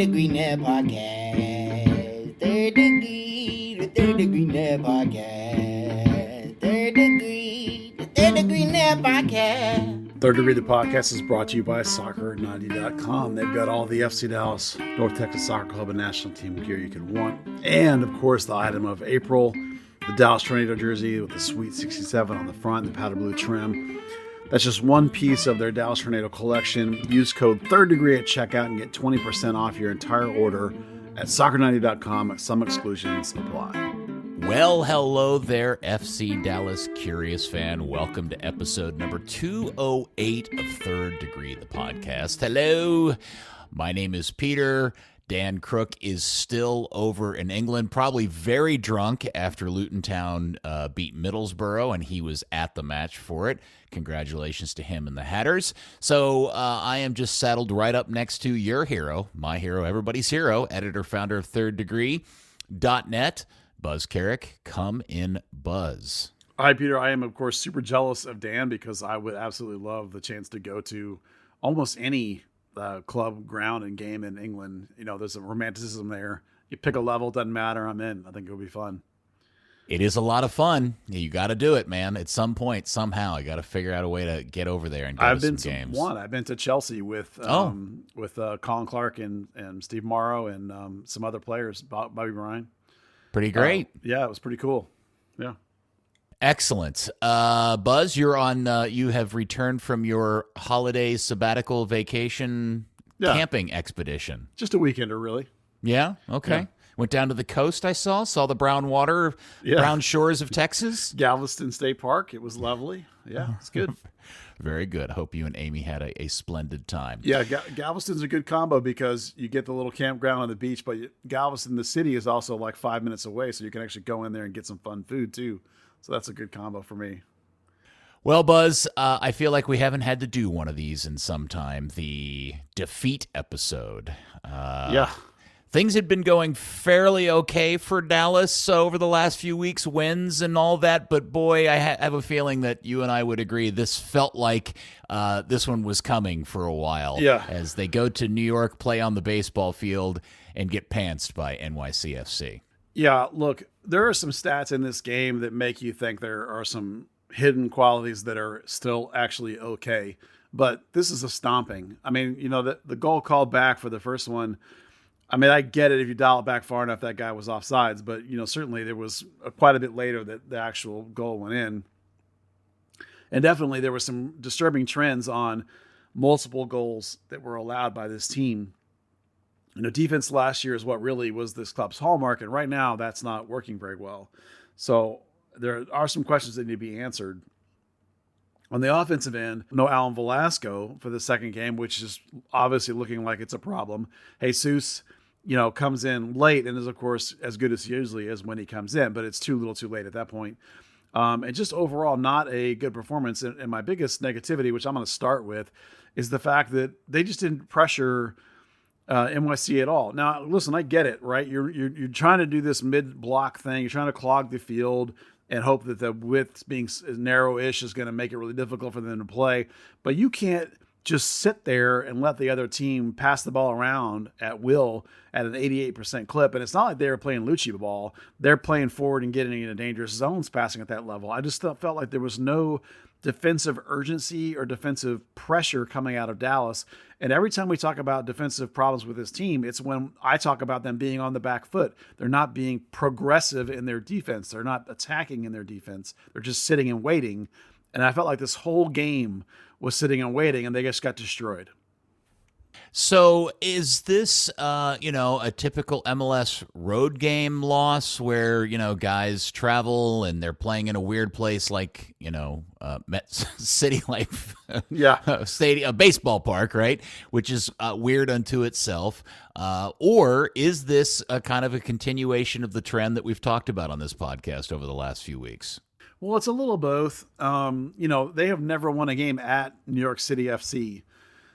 Degree Net Podcast. Third Degree, the Third Degree Net Podcast. Third Degree, the Third Degree Net Podcast. Third Degree, the podcast, is brought to you by Soccer90.com. They've got all the FC Dallas, North Texas Soccer Club, and national team gear you could want. And, of course, the item of April, the Dallas Tornado jersey with the Sweet 67 on the front, the powder blue trim. That's just one piece of their Dallas Tornado collection. Use code Third Degree at checkout and get 20% off your entire order at Soccer90.com. Some exclusions apply. Well, hello there, FC Dallas Curious fan. Welcome to episode number 208 of Third Degree, the podcast. Hello, my name is Peter. Dan Crooke is still over in England, probably very drunk after Luton Town beat Middlesbrough, and he was at the match for it. Congratulations to him and the Hatters. So I am just saddled right up next to your hero, my hero, everybody's hero, editor-founder of ThirdDegree.net, Buzz Carrick. Come in, Buzz. Hi, Peter. I am, of course, super jealous of Dan because I would absolutely love the chance to go to almost any club, ground, and game in England. You know, there's a romanticism there. You pick a level, doesn't matter. I'm in. I think it'll be fun. It is a lot of fun. You got to do it, man. At some point, somehow, you got to figure out a way to get over there and go to some games. I've been to Chelsea with Colin Clark and Steve Morrow and some other players, Bobby Bryan. Pretty great. Yeah, it was pretty cool. Yeah. Excellent. Buzz, you're on. You have returned from your holiday sabbatical vacation camping expedition. Just a weekender, really. Yeah. Okay. Yeah. Went down to the coast. I saw the brown water, brown shores of Texas. Galveston State Park. It was lovely. Yeah, it's good. Very good. Hope you and Amy had a splendid time. Yeah, Galveston's a good combo because you get the little campground on the beach, but Galveston, the city, is also like 5 minutes away, so you can actually go in there and get some fun food too. So that's a good combo for me. Well, Buzz, I feel like we haven't had to do one of these in some time. The defeat episode. Things had been going fairly okay for Dallas over the last few weeks, wins and all that. But boy, I have a feeling that you and I would agree this felt like this one was coming for a while. Yeah. As they go to New York, play on the baseball field, and get pantsed by NYCFC. Yeah, look, there are some stats in this game that make you think there are some hidden qualities that are still actually okay. But this is a stomping. I mean, you know, the goal called back for the first one, I mean, I get it if you dial it back far enough, that guy was offsides. But, you know, certainly there was quite a bit later that the actual goal went in. And definitely there were some disturbing trends on multiple goals that were allowed by this team. You know, defense last year is what really was this club's hallmark, and right now that's not working very well. So there are some questions that need to be answered. On the offensive end, no Alan Velasco for the second game, which is obviously looking like it's a problem. Jesus, you know, comes in late and is, of course, as good as he usually is when he comes in, but it's too too late at that point. And just overall, not a good performance. And my biggest negativity, which I'm going to start with, is the fact that they just didn't pressure NYC at all. Now, listen, I get it, right? You're trying to do this mid-block thing. You're trying to clog the field and hope that the width being narrow-ish is going to make it really difficult for them to play. But you can't just sit there and let the other team pass the ball around at will at an 88% clip. And it's not like they were playing Lucci ball. They're playing forward and getting into dangerous zones passing at that level. I just felt like there was no defensive urgency or defensive pressure coming out of Dallas. And every time we talk about defensive problems with this team, it's when I talk about them being on the back foot. They're not being progressive in their defense. They're not attacking in their defense. They're just sitting and waiting. And I felt like this whole game was sitting and waiting, and they just got destroyed. So is this, a typical MLS road game loss where, guys travel and they're playing in a weird place like, Met City Life Stadium, a baseball park, right? Which is weird unto itself. Or is this a kind of a continuation of the trend that we've talked about on this podcast over the last few weeks? Well, it's a little both. They have never won a game at New York City FC.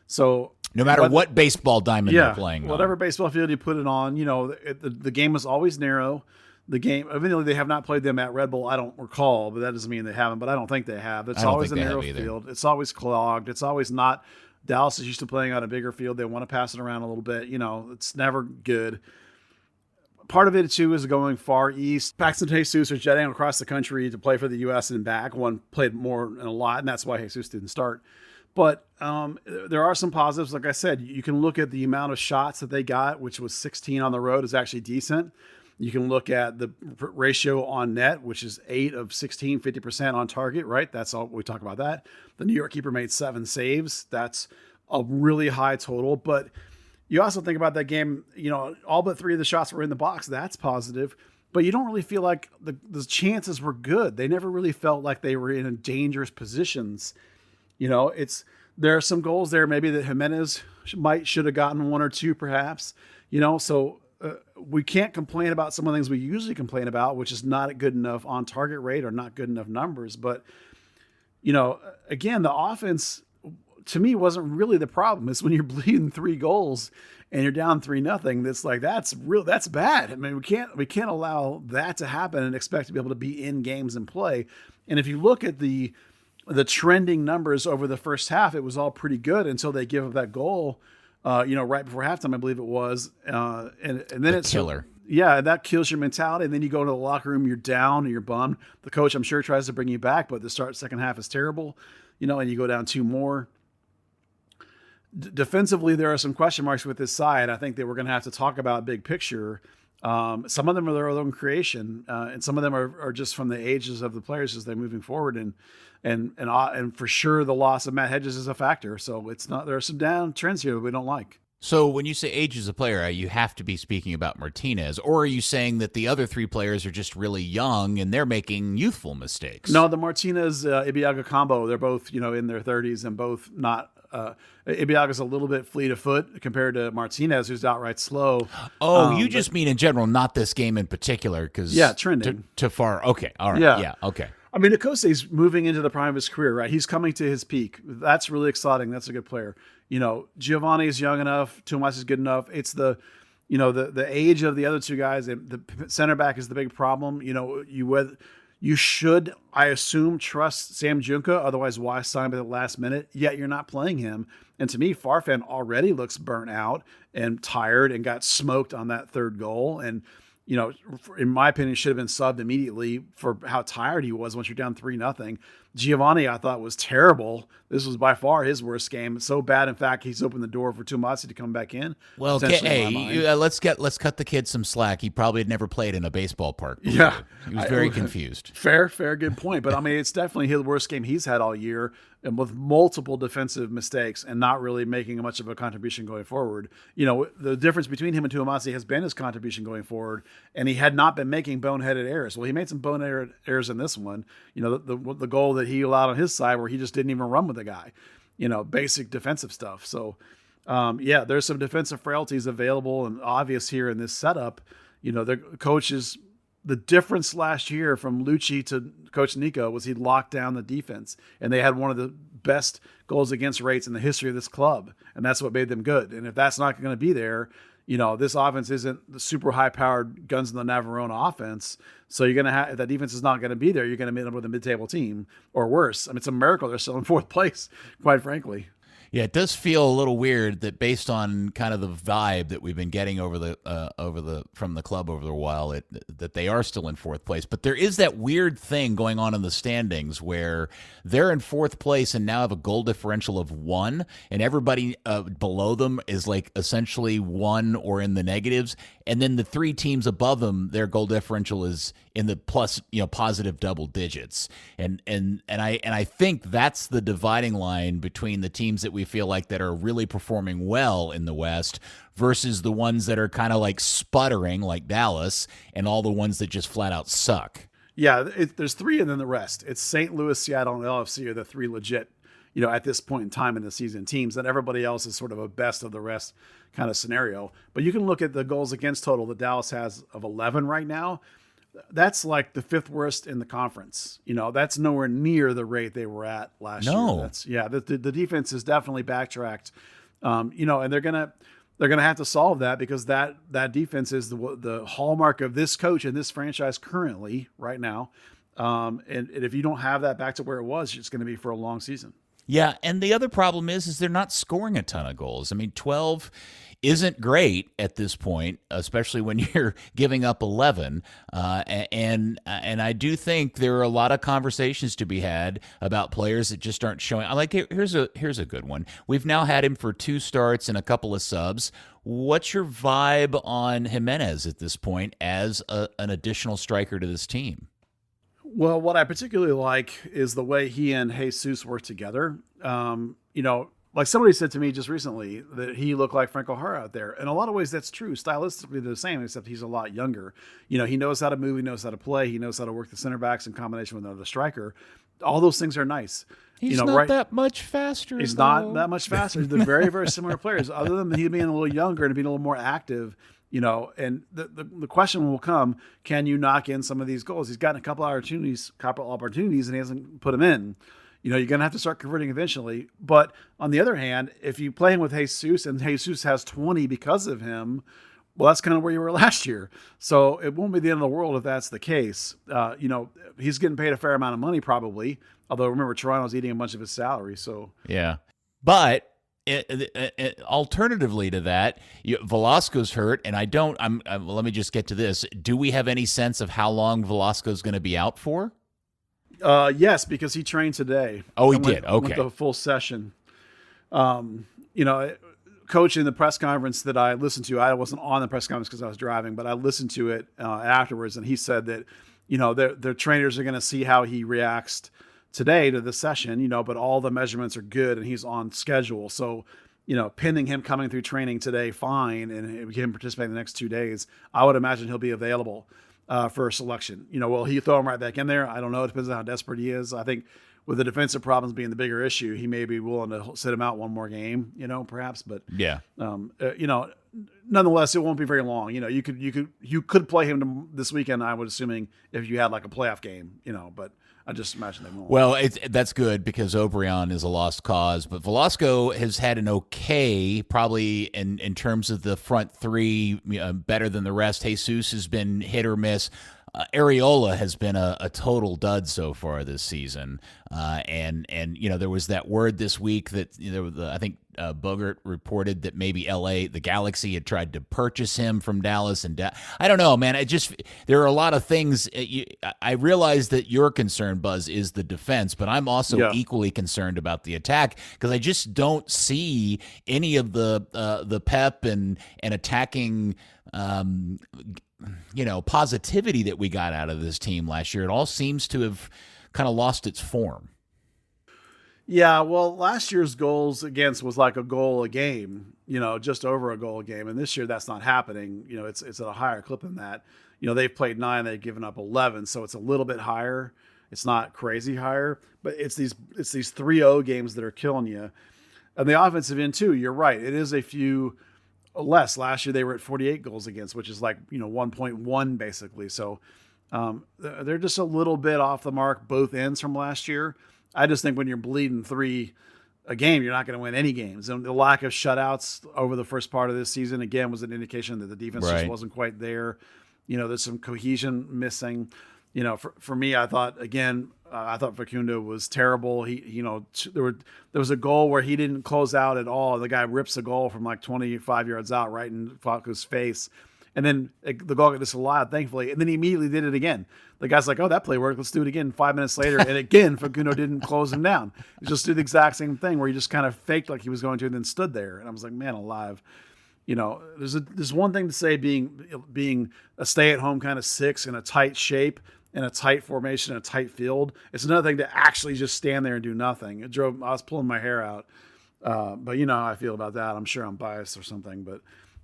So no matter what baseball diamond they're playing on. Whatever baseball field you put it on, the game is always narrow. The game, evidently they have not played them at Red Bull, I don't recall, but that doesn't mean they haven't, but I don't think they have. It's always a narrow field. It's always clogged. It's always not Dallas is used to playing on a bigger field. They want to pass it around a little bit. It's never good. Part of it, too, is going far east. Paxton Jesus are jetting across the country to play for the U.S. and back. One played more and a lot, and that's why Jesus didn't start. But there are some positives. Like I said, you can look at the amount of shots that they got, which was 16 on the road, is actually decent. You can look at the ratio on net, which is 8 of 16, 50% on target, right? That's all we talk about that. The New York keeper made 7 saves. That's a really high total. But you also think about that game, all but 3 of the shots were in the box. That's positive. But you don't really feel like the chances were good. They never really felt like they were in dangerous positions. There are some goals there maybe that Jimenez should have gotten 1 or 2 perhaps. So we can't complain about some of the things we usually complain about, which is not good enough on target rate or not good enough numbers. But, again, the offense to me wasn't really the problem. It's when you're bleeding 3 goals and you're down 3-0. That's like, that's bad. I mean, we can't allow that to happen and expect to be able to be in games and play. And if you look at the trending numbers over the first half, it was all pretty good until they give up that goal. Right before halftime, I believe it was. And then it's killer. Yeah, that kills your mentality. And then you go to the locker room, you're down and you're bummed. The coach, I'm sure, tries to bring you back, but the second half is terrible, and you go down 2 more. Defensively, there are some question marks with this side. I think that we're going to have to talk about big picture. Some of them are their own creation, and some of them are just from the ages of the players as they're moving forward. And for sure, the loss of Matt Hedges is a factor. So it's not. There are some down trends here that we don't like. So when you say age as a player, you have to be speaking about Martinez, or are you saying that the other 3 players are just really young and they're making youthful mistakes? No, the Martinez Ibeagha combo, they're both in their 30s and both not. Ibeagha's a little bit fleet of foot compared to Martinez, who's outright slow. Oh, you just mean in general, not this game in particular, because trending too far. Okay, all right, yeah, okay. I mean, Okose's moving into the prime of his career, right? He's coming to his peak. That's really exciting. That's a good player. Giovanni is young enough. Tomas is good enough. It's the age of the other 2 guys. The center back is the big problem. You should, I assume, trust Sam Junka. Otherwise, why sign at the last minute? Yet you're not playing him. And to me, Farfan already looks burnt out and tired and got smoked on that 3rd goal. And in my opinion, should have been subbed immediately for how tired he was once you're down 3-0. Giovanni, I thought, was terrible. This was by far his worst game. So bad, in fact, he's opened the door for Tomasi to come back in. Well, let's cut the kid some slack. He probably had never played in a baseball park before. Yeah, he was very confused. Fair, good point. But I mean, it's definitely his worst game he's had all year, and with multiple defensive mistakes and not really making much of a contribution going forward. The difference between him and Tuamasi has been his contribution going forward, and he had not been making boneheaded errors. Well, he made some boneheaded errors in this one. The goal that he allowed on his side where he just didn't even run with the guy. Basic defensive stuff. So, there's some defensive frailties available and obvious here in this setup. The coaches. The difference last year from Lucci to Coach Nico was he locked down the defense, and they had one of the best goals against rates in the history of this club, and that's what made them good. And if that's not going to be there, this offense isn't the super high-powered guns in the Navarone offense. So you're going to have, if that defense is not going to be there, you're going to meet up with a mid-table team or worse. I mean, it's a miracle they're still in 4th place, quite frankly. Yeah, it does feel a little weird that based on kind of the vibe that we've been getting from the club over the while, that they are still in 4th place. But there is that weird thing going on in the standings where they're in 4th place and now have a goal differential of 1, and everybody below them is like essentially 1 or in the negatives, and then the 3 teams above them, their goal differential is in the plus, positive double digits, and I think that's the dividing line between the teams that we feel like that are really performing well in the West versus the ones that are kind of like sputtering, like Dallas, and all the ones that just flat out suck. Yeah, there's 3 and then the rest. It's St. Louis, Seattle, and LFC are the 3 legit, at this point in time in the season teams, and everybody else is sort of a best of the rest kind of scenario. But you can look at the goals against total that Dallas has of 11 right now. That's like the 5th worst in the conference. That's nowhere near the rate they were at last year. The defense is definitely backtracked. And they're gonna have to solve that because that defense is the hallmark of this coach and this franchise currently right now. And if you don't have that back to where it was, it's going to be for a long season. Yeah, and the other problem is they're not scoring a ton of goals. I mean, 12 isn't great at this point, especially when you're giving up 11. And I do think there are a lot of conversations to be had about players that just aren't showing. I like here's a good one. We've now had him for 2 starts and a couple of subs. What's your vibe on Jimenez at this point as an additional striker to this team? Well, what I particularly like is the way he and Jesus work together. Like somebody said to me just recently that he looked like Franco Jara out there. In a lot of ways, that's true. Stylistically, they're the same, except he's a lot younger. He knows how to move, he knows how to play, he knows how to work the center backs in combination with another striker. All those things are nice. He's not that much faster. He's not that much faster. They're very, very similar players. Other than he being a little younger and being a little more active, and the question will come: can you knock in some of these goals? He's gotten a couple opportunities, and he hasn't put them in. You're going to have to start converting eventually. But on the other hand, if you play him with Jesus and Jesus has 20 because of him, well, that's kind of where you were last year. So it won't be the end of the world if that's the case. He's getting paid a fair amount of money probably. Although remember, Toronto's eating a bunch of his salary. So yeah, but alternatively to that, Velasco's hurt, and let me just get to this. Do we have any sense of how long Velasco's going to be out for? Yes, because he trained today. Oh, he did. Okay. Went the full session. Coach in the press conference that I listened to, I wasn't on the press conference because I was driving, but I listened to it afterwards, and he said that, their trainers are going to see how he reacts today to the session, but all the measurements are good and he's on schedule. So, pending him coming through training today, fine, and him participating the next 2 days, I would imagine he'll be available for a selection. Will he throw him right back in there? I don't know. It depends on how desperate he is. I think with the defensive problems being the bigger issue, he may be willing to sit him out one more game, perhaps. But yeah, nonetheless, it won't be very long. You could play him this weekend, I would assuming, if you had like a playoff game, but I just imagine they won't. Well, that's good because Obrian is a lost cause, but Velasco has had an okay, probably in terms of the front three, better than the rest. Jesus has been hit or miss. Areola has been a total dud so far this season, and there was that word this week that I think Bogert reported that maybe the Galaxy had tried to purchase him from Dallas, and I don't know, man. There are a lot of things. I realize that your concern, Buzz, is the defense, but I'm also equally concerned about the attack because I just don't see any of the pep and attacking. Positivity that we got out of this team last year. It all seems to have kind of lost its form. Yeah, well, last year's goals against was like a goal a game, just over a goal a game. And this year that's not happening. It's at a higher clip than that. They've played 9, they've given up 11, so it's a little bit higher. It's not crazy higher, but it's these 3-0 games that are killing you. And the offensive end too, you're right. It is a few less. Last year they were at 48 goals against, which is like 1.1 basically. So they're just a little bit off the mark both ends from last year. I just think when you're bleeding 3 a game, you're not going to win any games. And the lack of shutouts over the first part of this season again was an indication that the defense just wasn't quite there. There's some cohesion missing. For me, I thought Facundo was terrible. There was a goal where he didn't close out at all. The guy rips a goal from like 25 yards out right in Falco's face. And then the goal got disallowed, thankfully. And then he immediately did it again. The guy's like, oh, that play worked. Let's do it again. 5 minutes later. And again, Facundo didn't close him down. He just did the exact same thing where he just kind of faked like he was going to and then stood there. And I was like, man alive. There's one thing to say being a stay-at-home kind of 6 in a tight shape, in a tight formation, in a tight field. It's another thing to actually just stand there and do nothing. I was pulling my hair out. But you know how I feel about that. I'm sure I'm biased or something, but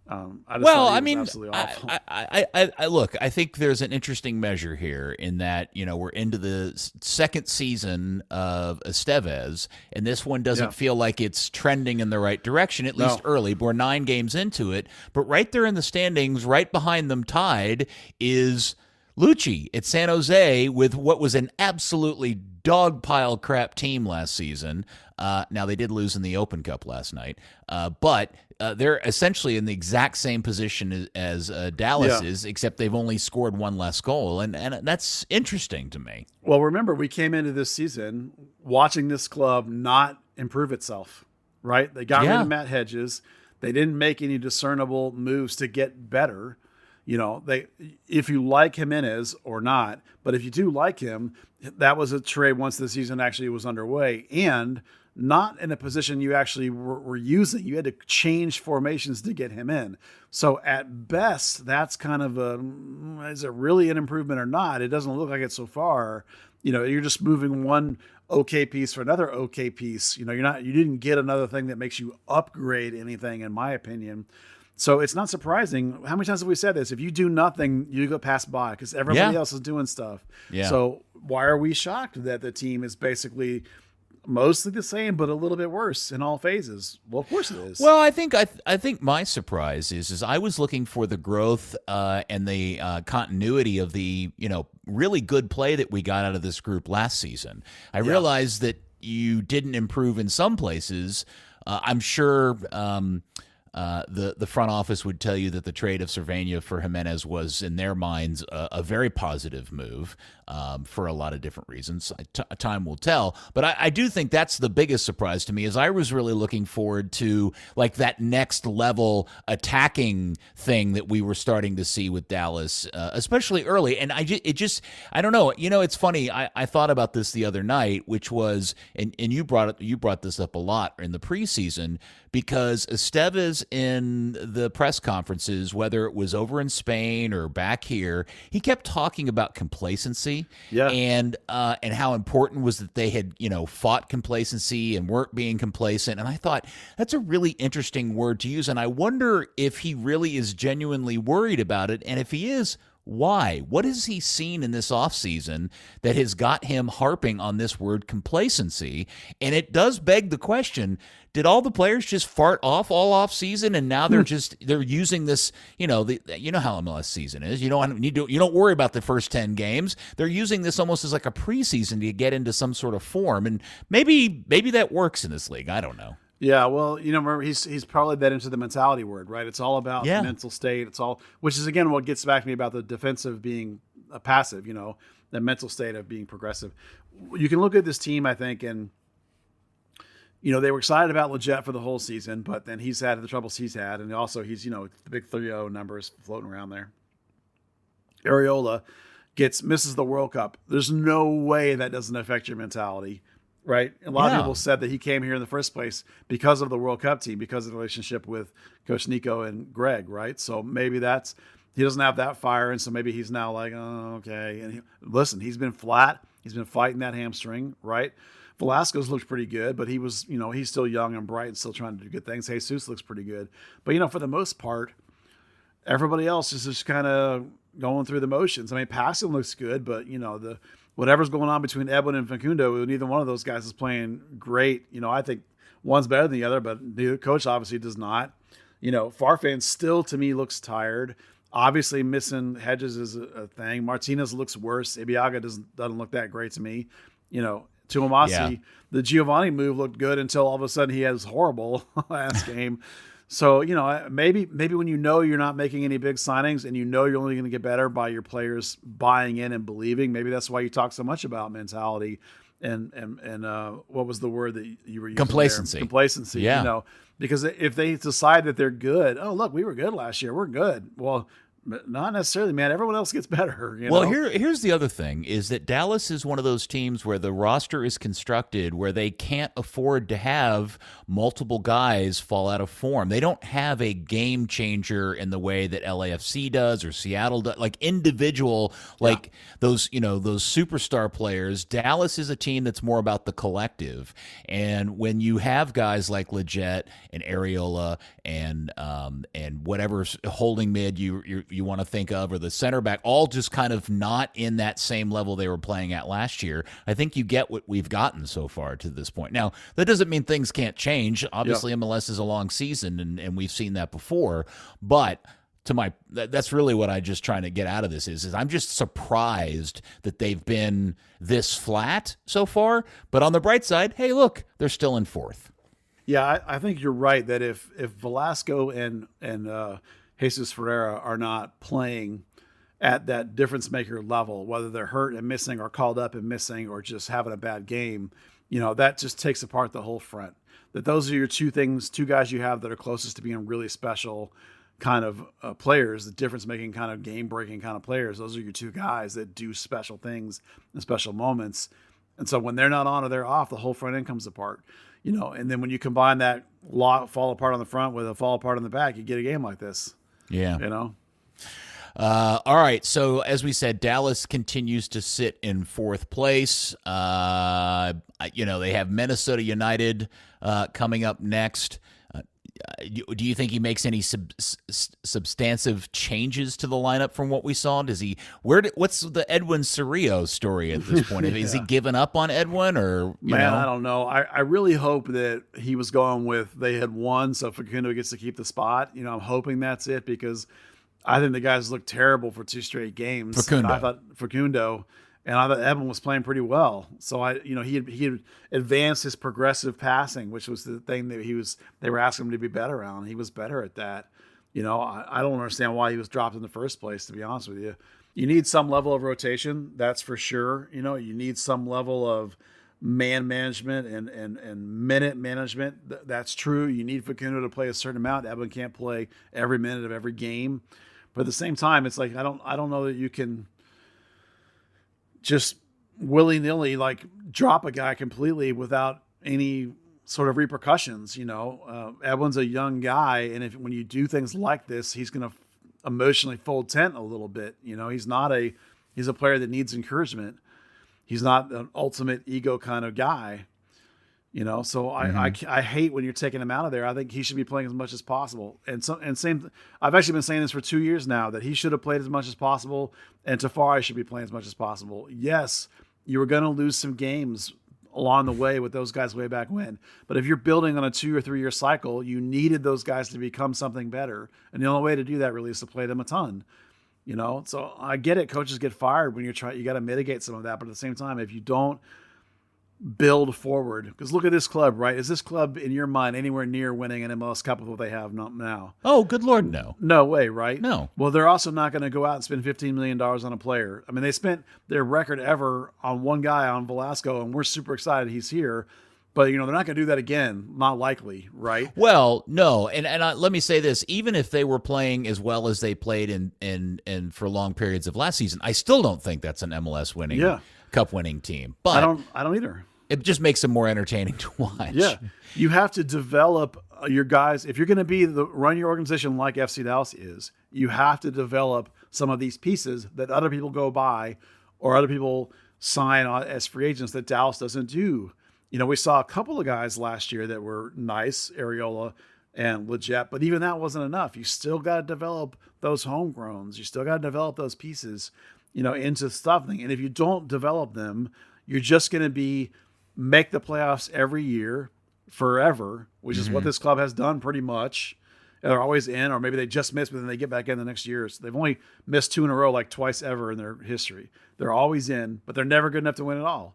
I just thought he was absolutely awful. I look, I think there's an interesting measure here in that, we're into the second season of Estevez, and this one doesn't feel like it's trending in the right direction, at least early. We're 9 games into it, but right there in the standings, right behind them tied, is Lucci at San Jose with what was an absolutely dogpile crap team last season. Now, they did lose in the Open Cup last night, but they're essentially in the exact same position as Dallas is, except they've only scored 1 less goal, and that's interesting to me. Well, remember, we came into this season watching this club not improve itself, right? They got rid of Matt Hedges. They didn't make any discernible moves to get better. If you like Jimenez or not, but if you do like him, that was a trade once the season actually was underway and not in a position you actually were using. You had to change formations to get him in. So at best, that's kind of is it really an improvement or not? It doesn't look like it so far. You're just moving one okay piece for another okay piece. You didn't get another thing that makes you upgrade anything, in my opinion. So it's not surprising. How many times have we said this? If you do nothing, you go pass by because everybody else is doing stuff. Yeah. So why are we shocked that the team is basically mostly the same, but a little bit worse in all phases? Well, of course it is. Well, I think my surprise is I was looking for the growth and the continuity of the really good play that we got out of this group last season. I realized that you didn't improve in some places. I'm sure. The front office would tell you that the trade of Cervania for Jimenez was, in their minds, a very positive move for a lot of different reasons. Time will tell. But I do think that's the biggest surprise to me, is I was really looking forward to like that next level attacking thing that we were starting to see with Dallas, especially early. And I don't know. It's funny. I thought about this the other night, which was, and you brought this up a lot in the preseason, because Estevez in the press conferences, whether it was over in Spain or back here, he kept talking about complacency and how important was that they had, fought complacency and weren't being complacent. And I thought that's a really interesting word to use. And I wonder if he really is genuinely worried about it. And if he is, why? What has he seen in this offseason that has got him harping on this word complacency? And it does beg the question, did all the players just fart off all offseason and now they're using this, how MLS season is. You don't worry about the first 10 games. They're using this almost as like a preseason to get into some sort of form. And maybe that works in this league. I don't know. Yeah, well, remember, he's probably that into the mentality word, right? It's all about mental state. It's all, which is, again, what gets back to me about the defensive being a passive, the mental state of being progressive. You can look at this team, I think, and, they were excited about Leggett for the whole season, but then he's had the troubles he's had. And also he's, the big 3-0 numbers floating around there. Areola misses the World Cup. There's no way that doesn't affect your mentality. Right. A lot of people said that he came here in the first place because of the World Cup team, because of the relationship with Coach Nico and Greg. Right. So maybe he doesn't have that fire. And so maybe he's now like, oh, okay. And he's been flat. He's been fighting that hamstring. Right. Velasco's looked pretty good, but he was, he's still young and bright and still trying to do good things. Jesus looks pretty good. But, for the most part, everybody else is just kind of going through the motions. I mean, passing looks good, but, whatever's going on between Edwin and Facundo, neither one of those guys is playing great. I think one's better than the other, but the coach obviously does not. Farfan still, to me, looks tired. Obviously, missing Hedges is a thing. Martinez looks worse. Ibiaga doesn't look that great to me. Tuamasi, the Giovanni move looked good until all of a sudden he has horrible last game. So, maybe when you're not making any big signings and you're only going to get better by your players buying in and believing, maybe that's why you talk so much about mentality and what was the word that you were using? Complacency. There? Complacency. Yeah. Because if they decide that they're good, oh, look, we were good last year. We're good. Well, not necessarily, man. Everyone else gets better. Well, here's the other thing is that Dallas is one of those teams where the roster is constructed where they can't afford to have multiple guys fall out of form. They don't have a game changer in the way that LAFC does or Seattle does, like individual, those superstar players. Dallas is a team that's more about the collective. And when you have guys like Leggett and Areola and whatever holding mid you want to think of, or the center back, all just kind of not in that same level they were playing at last year, I think you get what we've gotten so far to this point. Now, that doesn't mean things can't change. Obviously, MLS is a long season, and we've seen that before. But that's really what I'm just trying to get out of this is I'm just surprised that they've been this flat so far. But on the bright side, hey, look, they're still in fourth. Yeah, I think you're right that if Velasco and Jesus Ferreira are not playing at that difference maker level, whether they're hurt and missing or called up and missing or just having a bad game, that just takes apart the whole front. That those are your two guys you have that are closest to being really special kind of players, the difference-making kind of game-breaking kind of players. Those are your two guys that do special things in special moments. And so when they're not on or they're off, the whole front end comes apart. And then when you combine that fall apart on the front with a fall apart on the back, you get a game like this. Yeah. All right. So as we said, Dallas continues to sit in fourth place. They have Minnesota United coming up next. Do you think he makes any substantive changes to the lineup from what we saw? What's the Edwin Cerrillo story at this point? Is he given up on Edwin or I don't know. I really hope that he was going with they had won, so Facundo gets to keep the spot. I'm hoping that's it, because I think the guys looked terrible for 2 straight games. Facundo. And I thought Edwin was playing pretty well. So he had advanced his progressive passing, which was the thing that they were asking him to be better on. He was better at that. I don't understand why he was dropped in the first place, to be honest with you. You need some level of rotation, that's for sure. You need some level of man management and minute management. That's true. You need Facundo to play a certain amount. Edwin can't play every minute of every game. But at the same time, it's like I don't know that you can just willy-nilly drop a guy completely without any sort of repercussions. Edwin's a young guy, and when you do things like this, he's going to emotionally fold tent a little bit. He's a player that needs encouragement. He's not an ultimate ego kind of guy. So I hate when you're taking him out of there. I think he should be playing as much as possible. I've actually been saying this for 2 years now, that he should have played as much as possible, and Tafari should be playing as much as possible. Yes, you were going to lose some games along the way with those guys way back when. But if you're building on a 2 or 3 year cycle, you needed those guys to become something better. And the only way to do that really is to play them a ton. So I get it. Coaches get fired when you got to mitigate some of that. But at the same time, if you don't build forward, because look at this club, right? Is this club in your mind anywhere near winning an MLS Cup with what they have now? Oh, good Lord, no. No way, right? No. Well, they're also not going to go out and spend $15 million on a player. I mean, they spent their record ever on one guy, on Velasco, and we're super excited he's here. But, they're not going to do that again. Not likely, right? Well, no. And let me say this. Even if they were playing as well as they played in for long periods of last season, I still don't think that's an MLS Cup winning team. But I don't either. It just makes them more entertaining to watch. Yeah. You have to develop your guys. If you're going to run your organization like FC Dallas is, you have to develop some of these pieces that other people go by or other people sign on as free agents that Dallas doesn't do. We saw a couple of guys last year that were nice, Areola and Leggett, but even that wasn't enough. You still got to develop those homegrowns. You still got to develop those pieces, into something. And if you don't develop them, you're just going to make the playoffs every year forever, which is what this club has done pretty much. They're always in, or maybe they just miss, but then they get back in the next year. So they've only missed 2 in a row twice ever in their history. They're always in, but they're never good enough to win it all.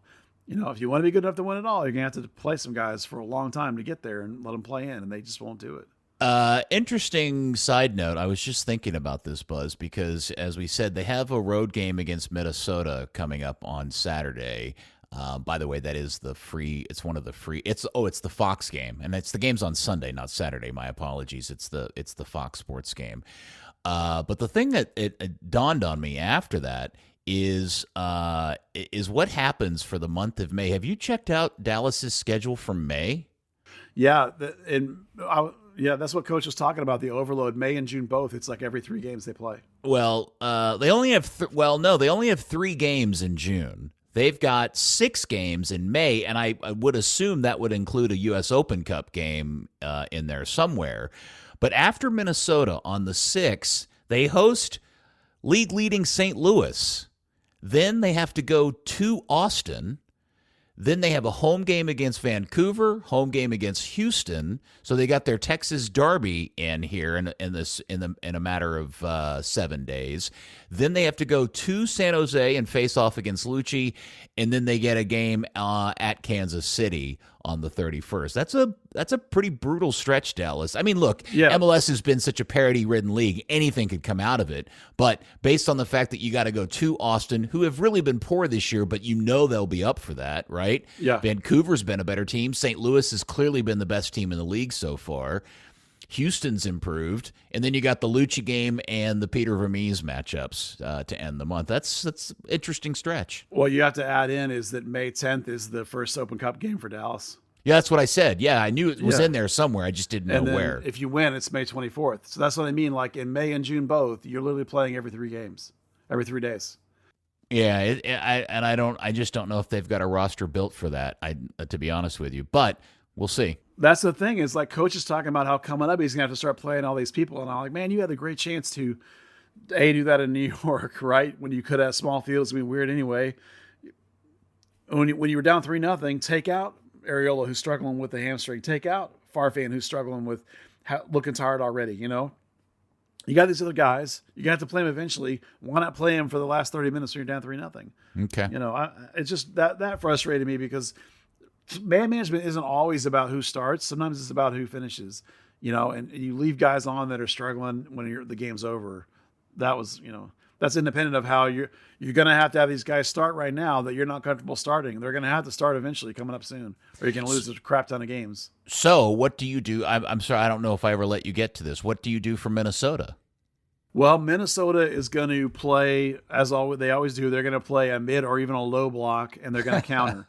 If you want to be good enough to win it all, you're going to have to play some guys for a long time to get there and let them play in, and they just won't do it. Interesting side note. I was just thinking about this, Buzz, because as we said, they have a road game against Minnesota coming up on Saturday. By the way, that is it's one of the free, it's the Fox game, and the game's on Sunday, not Saturday. My apologies. It's the Fox Sports game. But the thing that it dawned on me after that is what happens for the month of May. Have you checked out Dallas's schedule for May? Yeah. That's what Coach was talking about. The overload, May and June, both. It's like every 3 games they play. Well, they only have, they only have 3 games in June. They've got 6 games in May, and I would assume that would include a U.S. Open Cup game in there somewhere. But after Minnesota on the 6th, they host league-leading St. Louis. Then they have to go to Austin. Then they have a home game against Vancouver, home game against Houston. So they got their Texas Derby in here in a matter of 7 days. Then they have to go to San Jose and face off against Lucci, and then they get a game at Kansas City on the 31st. That's a pretty brutal stretch, Dallas. I mean, look, Yeah. MLS has been such a parity-ridden league. Anything could come out of it. But based on the fact that you got to go to Austin, who have really been poor this year, but they'll be up for that, right? Yeah. Vancouver's been a better team. St. Louis has clearly been the best team in the league so far. Houston's improved, and then you got the Lucci game and the Peter Vermees matchups to end the month. That's interesting stretch. Well, you have to add in is that May 10th is the first Open Cup game for Dallas. Yeah, that's what I said. Yeah, I knew it was Yeah. in there somewhere. I just didn't And know then where. if you win, it's May 24th. So that's what I mean. Like in May and June both, you're literally playing every 3 games, every 3 days. Yeah, I just don't know if they've got a roster built for that. To be honest with you, but we'll see. That's the thing is like coach is talking about how coming up he's gonna have to start playing all these people, and I'm like, man, you had a great chance to do that in New York, right? When you could have small fields, it'd be weird anyway. When you were down 3-0, take out Areola who's struggling with the hamstring, take out Farfan who's struggling with looking tired already. You got these other guys. You got to play them eventually. Why not play them for the last 30 minutes when you're down 3-0? Okay. It's just that frustrated me because man management isn't always about who starts. Sometimes it's about who finishes, and you leave guys on that are struggling when the game's over. That was, that's independent of how you're going to have these guys start right now that you're not comfortable starting. They're going to have to start eventually coming up soon, or you're going to lose a crap ton of games. So what do you do? I'm sorry, I don't know if I ever let you get to this. What do you do for Minnesota? Well, Minnesota is going to play, as they always do. They're going to play a mid or even a low block, and they're going to counter.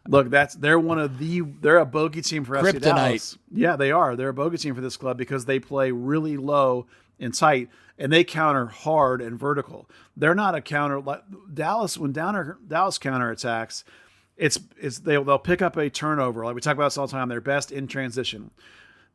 Look, they're a bogey team for FC Dallas. Yeah, they are. They're a bogey team for this club because they play really low and tight, and they counter hard and vertical. They're not a counter like Dallas. When Dallas counterattacks, they'll pick up a turnover. Like we talk about this all the time. They're best in transition.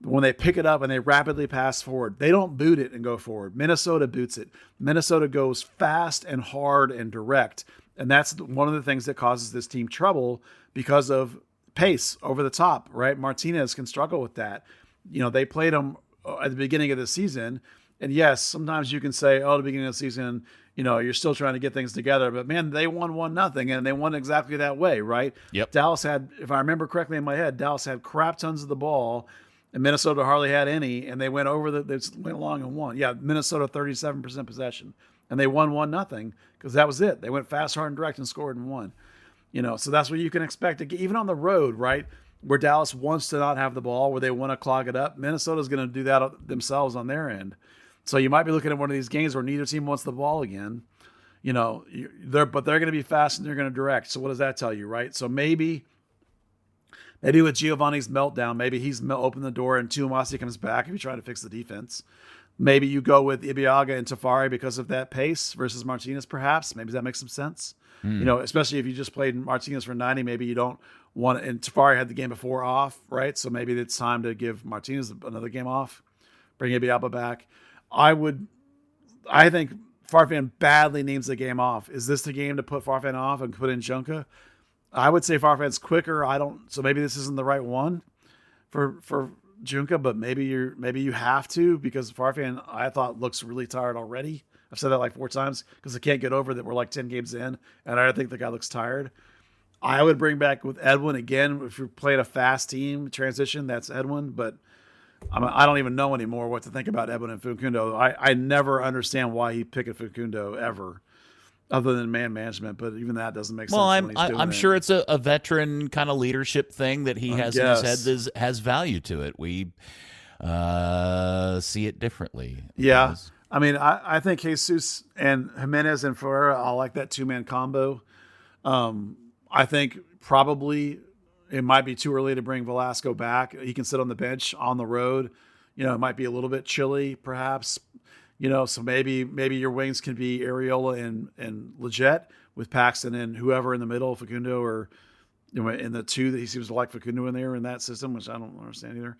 When they pick it up and they rapidly pass forward, they don't boot it and go forward. Minnesota boots it. Minnesota goes fast and hard and direct. And that's one of the things that causes this team trouble because of pace over the top, right? Martinez can struggle with that. They played them at the beginning of the season. And yes, sometimes you can say, the beginning of the season, you're still trying to get things together. But man, they won 1-0 and they won exactly that way, right? Yep. Dallas had, if I remember correctly in my head, Dallas had crap tons of the ball. And Minnesota hardly had any, and they went they went along and won. Yeah, Minnesota 37% possession, and they won 1-0 because that was it. They went fast, hard, and direct and scored and won. So that's what you can expect, even on the road, right, where Dallas wants to not have the ball, where they want to clog it up. Minnesota's going to do that themselves on their end. So you might be looking at one of these games where neither team wants the ball again. But they're going to be fast and they're going to direct. So what does that tell you, right? So maybe with Giovanni's meltdown, maybe he's opened the door and Tuamasi comes back if you try to fix the defense. Maybe you go with Ibiaga and Tafari because of that pace versus Martinez, perhaps. Maybe that makes some sense. Especially if you just played Martinez for 90, maybe you don't want and Tafari had the game before off, right? So maybe it's time to give Martinez another game off, bring Ibiaga back. I think Farfan badly needs the game off. Is this the game to put Farfan off and put in Junka? I would say Farfan's quicker. So maybe this isn't the right one for Junka, but maybe you have to because Farfan I thought looks really tired already. I've said that like 4 times because I can't get over that we're like 10 games in and I think the guy looks tired. I would bring back with Edwin again if you're playing a fast team transition. That's Edwin, but I don't even know anymore what to think about Edwin and Facundo. I never understand why he picked Facundo ever. Other than man management, but even that doesn't make sense. Well, I'm sure it's a veteran kind of leadership thing that he has in his head that has value to it. We see it differently. Yeah. I mean, I think Jesus and Jimenez and Ferreira, I like that 2-man combo. I think probably it might be too early to bring Velasco back. He can sit on the bench on the road. It might be a little bit chilly, perhaps. So maybe your wings can be Areola and Leggett with Paxton and whoever in the middle, Facundo, or in the 2 that he seems to like Facundo in there in that system, which I don't understand either.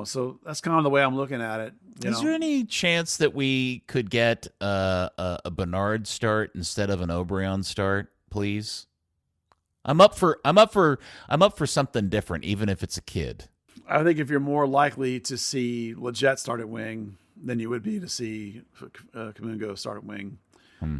So that's kind of the way I'm looking at it. Is there any chance that we could get a Bernard start instead of an Obrian start, please? I'm up for something different, even if it's a kid. I think if you're more likely to see Leggett start at wing than you would be to see Kamungo start at wing.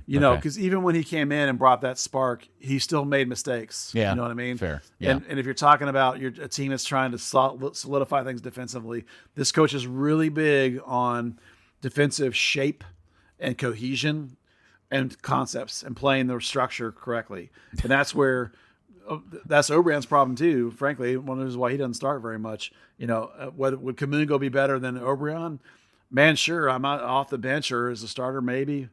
You know, because even when he came in and brought that spark, he still made mistakes. Yeah. You know what I mean? Fair. Yeah. And if you're talking about a team that's trying to solidify things defensively, this coach is really big on defensive shape and cohesion and concepts and playing the structure correctly. And that's where that's Obrian's problem too. Frankly, one of the reasons why he doesn't start very much. You know, would Kamungo be better than Obrian? Man, sure. I'm out off the bench or as a starter, maybe.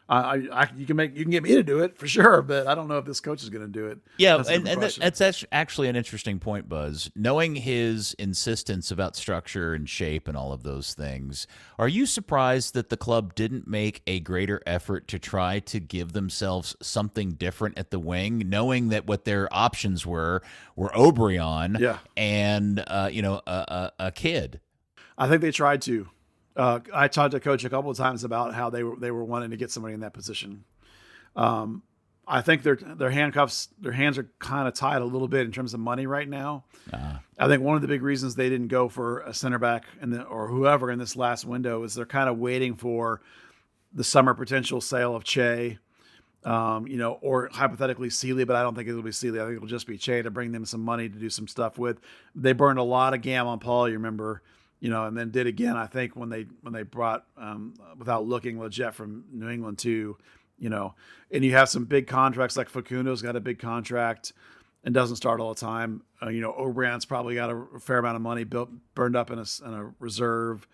You can get me to do it for sure, but I don't know if this coach is going to do it. Yeah, that's actually an interesting point, Buzz. Knowing his insistence about structure and shape and all of those things, are you surprised that the club didn't make a greater effort to try to give themselves something different at the wing, knowing that what their options were Obrian and a kid? I think they tried to. I talked to Coach a couple of times about how they were wanting to get somebody in that position. I think their hands are kind of tied a little bit in terms of money right now. I think one of the big reasons they didn't go for a center back or whoever in this last window is they're kind of waiting for the summer potential sale of Che, or hypothetically Seeley, but I don't think it'll be Seeley. I think it'll just be Che to bring them some money to do some stuff with. They burned a lot of gam on Paul, you remember. And then did again, I think, when they brought, without looking, Leggett from New England too, and you have some big contracts like Facundo's got a big contract and doesn't start all the time. Obrian's probably got a fair amount of money burned up in a reserve,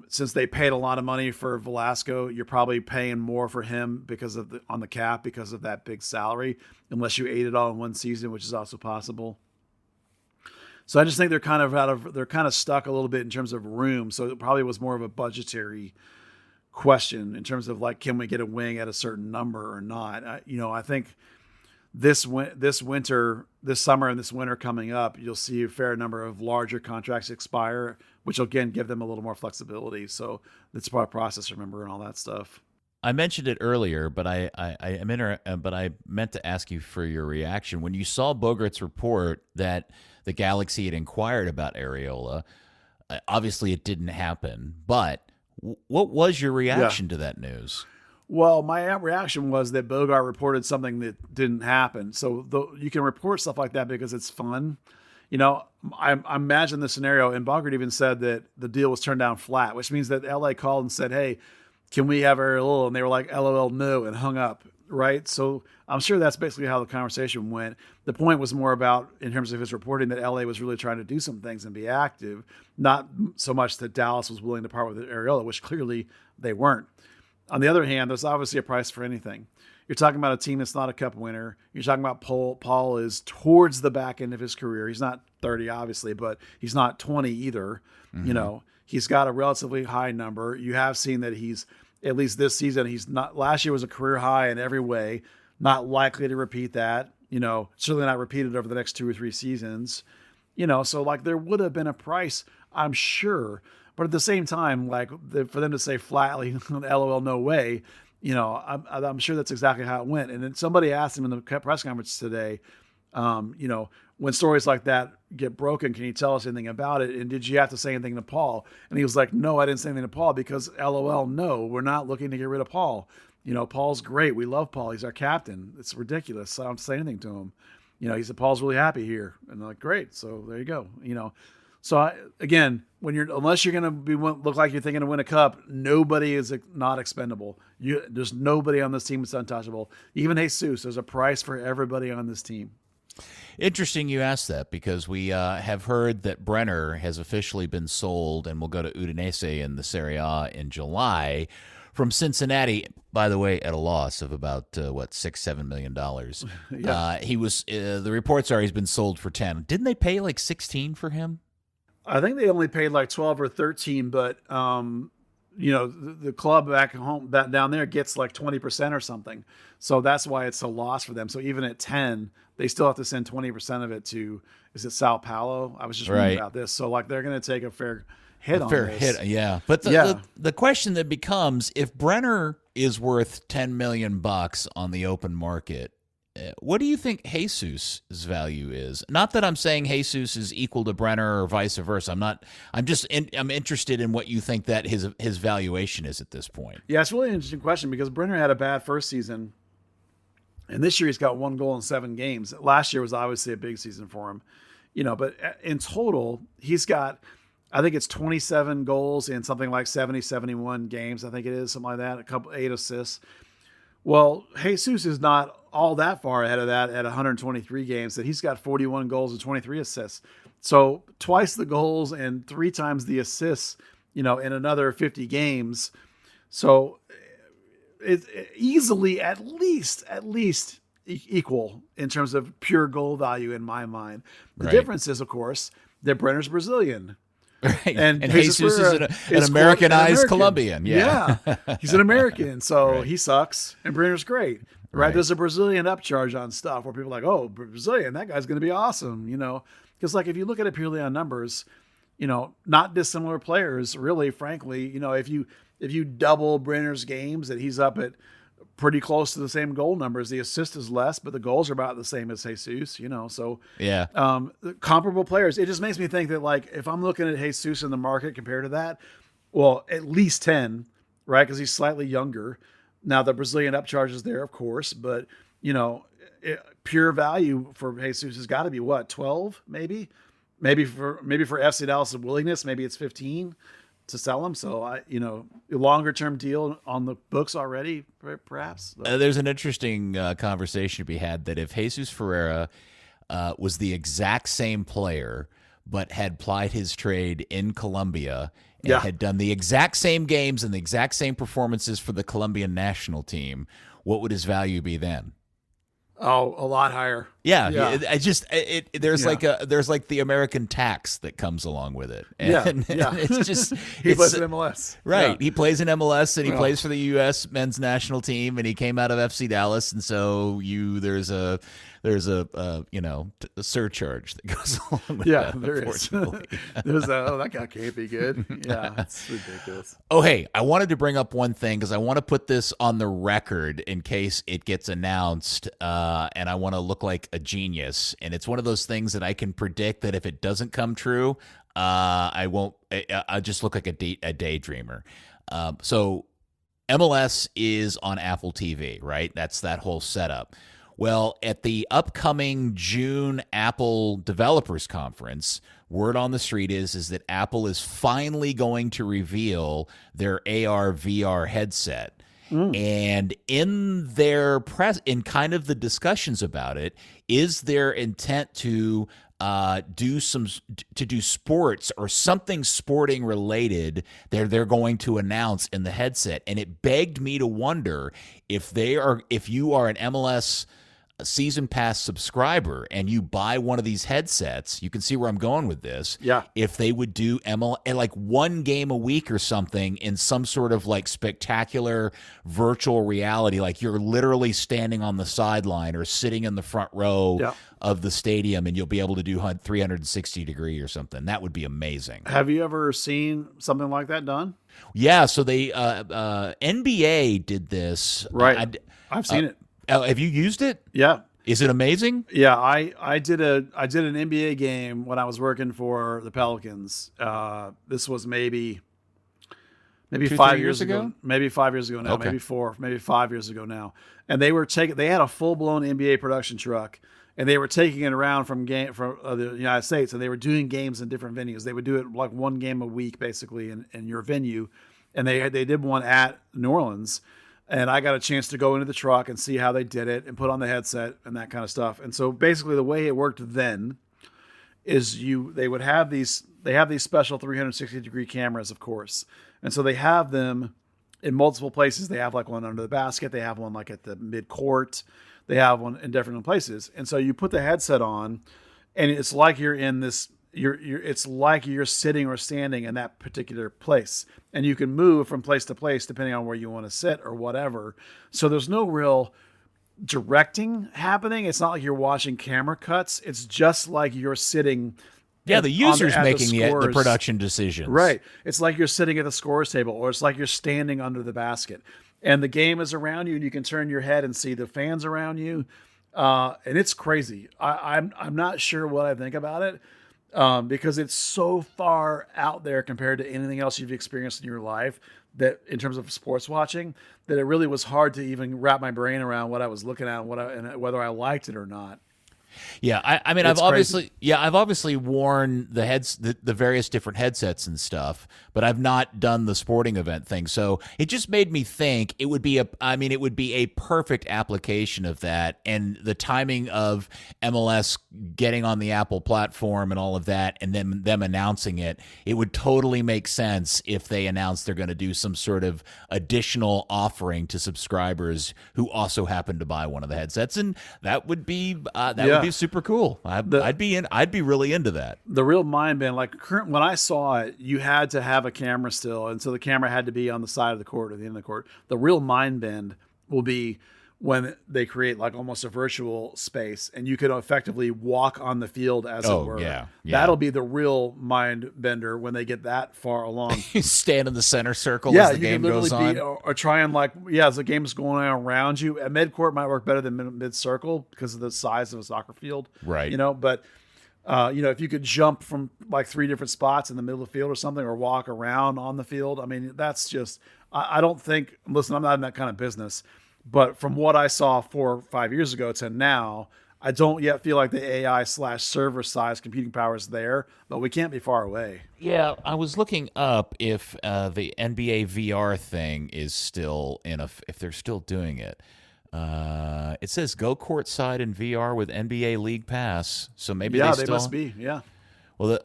since they paid a lot of money for Velasco, you're probably paying more for him on the cap because of that big salary, unless you ate it all in one season, which is also possible. So I just think they're kind of stuck a little bit in terms of room. So it probably was more of a budgetary question in terms of like, can we get a wing at a certain number or not? I think this summer and this winter coming up, you'll see a fair number of larger contracts expire, which will again give them a little more flexibility. So that's part of the process, remember, and all that stuff. I mentioned it earlier, but I meant to ask you for your reaction when you saw Bogart's report that the Galaxy had inquired about Areola. Obviously, it didn't happen. But what was your reaction to that news? Well, my reaction was that Bogart reported something that didn't happen. So you can report stuff like that because it's fun. I imagine the scenario, and Bogart even said that the deal was turned down flat, which means that LA called and said, "Hey, can we have Areola?" And they were like, "LOL, no," and hung up. Right. So I'm sure that's basically how the conversation went. The point was more about, in terms of his reporting, that LA was really trying to do some things and be active, not so much that Dallas was willing to part with Areola, which clearly they weren't. On the other hand, there's obviously a price for anything. You're talking about a team that's not a cup winner. You're talking about Paul. Paul is towards the back end of his career. He's not 30, obviously, but he's not 20 either. Mm-hmm. He's got a relatively high number. You have seen that he's, at least this season, he's not. Last year was a career high in every way. Not likely to repeat that. Certainly not repeated over the next 2 or 3 seasons. So like there would have been a price, I'm sure. But at the same time, like for them to say flatly, "LOL, no way," I'm sure that's exactly how it went. And then somebody asked him in the press conference today, when stories like that get broken, can you tell us anything about it? And did you have to say anything to Paul? And he was like, "No, I didn't say anything to Paul because LOL, no, we're not looking to get rid of Paul. Paul's great. We love Paul. He's our captain. It's ridiculous. So I don't say anything to him." He said, "Paul's really happy here." And they're like, "Great. So there you go." So again, unless you're going to look like you're thinking to win a cup, nobody is not expendable. There's nobody on this team that's untouchable. Even Jesus, there's a price for everybody on this team. Interesting you asked that because we have heard that Brenner has officially been sold and will go to Udinese in the Serie A in July from Cincinnati, by the way, at a loss of about, $6-7 million. Yeah. He was, the reports are he's been sold for 10. Didn't they pay like 16 for him? I think they only paid like 12 or 13, but the club back down there gets like 20% or something. So that's why it's a loss for them. So even at 10, they still have to send 20% of it to, is it Sao Paulo? I was just reading about this. So like they're going to take a fair hit on this. Yeah. But the question that becomes, if Brenner is worth $10 million on the open market, what do you think Jesus' value is? Not that I'm saying Jesus is equal to Brenner or vice versa. I'm interested in what you think that his valuation is at this point. Yeah, it's really an interesting question because Brenner had a bad first season, and this year he's got 1 goal in 7 games. Last year was obviously a big season for him, but in total, he's got, I think it's 27 goals in something like 70, 71 games. I think it is something like that, 8 assists. Well, Jesus is not all that far ahead of that at 123 games, that he's got 41 goals and 23 assists. So twice the goals and 3 times the assists, in another 50 games. So it's easily at least equal in terms of pure goal value in my mind. The difference is, of course, that Brenner's Brazilian. Right. And Jesus is an Americanized Colombian. Yeah. He's an American, so he sucks, and Brenner's great. Right? There's a Brazilian upcharge on stuff where people are like, oh, Brazilian, that guy's going to be awesome, Because if you look at it purely on numbers, not dissimilar players, really, frankly, if you double Brenner's games, that he's up at pretty close to the same goal numbers. The assist is less, but the goals are about the same as Jesus, so comparable players. It just makes me think that if I'm looking at Jesus in the market compared to that, well, at least 10, right? Because he's slightly younger. Now the Brazilian upcharge is there, of course, but pure value for Jesus has got to be what, 12, maybe for FC Dallas' willingness, maybe it's 15 to sell him. So a longer term deal on the books already, perhaps. There's an interesting conversation to be had that if Jesus Ferreira was the exact same player, but had plied his trade in Colombia and had done the exact same games and the exact same performances for the Colombian national team, what would his value be then? Oh, a lot higher. Yeah. There's like the American tax that comes along with it. And it's just he plays in MLS. Right. Yeah. He plays in MLS and he plays for the US men's national team, and he came out of FC Dallas, and so there's a surcharge that goes along with that. There is. That guy can't be good. Yeah, it's ridiculous. Oh, hey, I wanted to bring up one thing because I want to put this on the record in case it gets announced, and I want to look like a genius. And it's one of those things that I can predict that if it doesn't come true, I won't. I just look like a daydreamer. So MLS is on Apple TV, right? That's that whole setup. Well, at the upcoming June Apple Developers Conference, word on the street is that Apple is finally going to reveal their AR VR headset. And in their in kind of the discussions about it, is their intent to do sports or something sporting related they're going to announce in the headset. And it begged me to wonder if you are an MLS season pass subscriber and you buy one of these headsets, you can see where I'm going with this. Yeah. If they would do like one game a week or something in some sort of like spectacular virtual reality, like you're literally standing on the sideline or sitting in the front row of the stadium and you'll be able to do 360 degree or something. That would be amazing. Have you ever seen something like that done? Yeah. So they, NBA did this. Right. I've seen it. Have you used it? Yeah. Is it amazing? Yeah, I did an NBA game when I was working for the Pelicans. This was maybe 5 years ago. Maybe 5 years ago now. Okay. Maybe 5 years ago now. And they had a full blown NBA production truck, and they were taking it around from the United States, and they were doing games in different venues. They would do it like one game a week, basically, in your venue, and they did one at New Orleans. And I got a chance to go into the truck and see how they did it and put on the headset and that kind of stuff. And so basically the way it worked then is they have these special 360 degree cameras, of course. And so they have them in multiple places. They have like one under the basket. They have one like at the mid court. They have one in different places. And so you put the headset on and it's like you're in this, it's like you're sitting or standing in that particular place, and you can move from place to place depending on where you want to sit or whatever. So there's no real directing happening. It's not like you're watching camera cuts. It's just like you're sitting. Yeah, the user's making the production decisions. Right. It's like you're sitting at the scores table, or it's like you're standing under the basket, and the game is around you, and you can turn your head and see the fans around you. And it's crazy. I'm not sure what I think about it because it's so far out there compared to anything else you've experienced in your life, that in terms of sports watching, that it really was hard to even wrap my brain around what I was looking at and whether I liked it or not. Yeah, I mean, It's I've obviously worn the various different headsets and stuff, but I've not done the sporting event thing. So it just made me think it would be a perfect application of that, and the timing of MLS getting on the Apple platform and all of that, and then them announcing it. It would totally make sense if they announced they're going to do some sort of additional offering to subscribers who also happen to buy one of the headsets, and that would be would be super cool. I'd be really into that. The real mind bend, like when I saw it, you had to have a camera still, and so the camera had to be on the side of the court or the end of the court. The real mind bend will be when they create like almost a virtual space, and you could effectively walk on the field as it were. Yeah. That'll be the real mind bender when they get that far along. You stand in the center circle as the game goes on. Or try and as the game's going on around you. At mid-court might work better than mid-circle because of the size of a soccer field. Right. But if you could jump from like 3 different spots in the middle of the field or something, or walk around on the field, I mean, that's just, I don't think, listen, I'm not in that kind of business, but from what I saw 4 or 5 years ago to now, I don't yet feel like the AI/server size computing power is there, but we can't be far away. Yeah, I was looking up if the NBA VR thing is still if they're still doing it. It says go courtside in VR with NBA League Pass, so maybe they must be. Yeah. Well,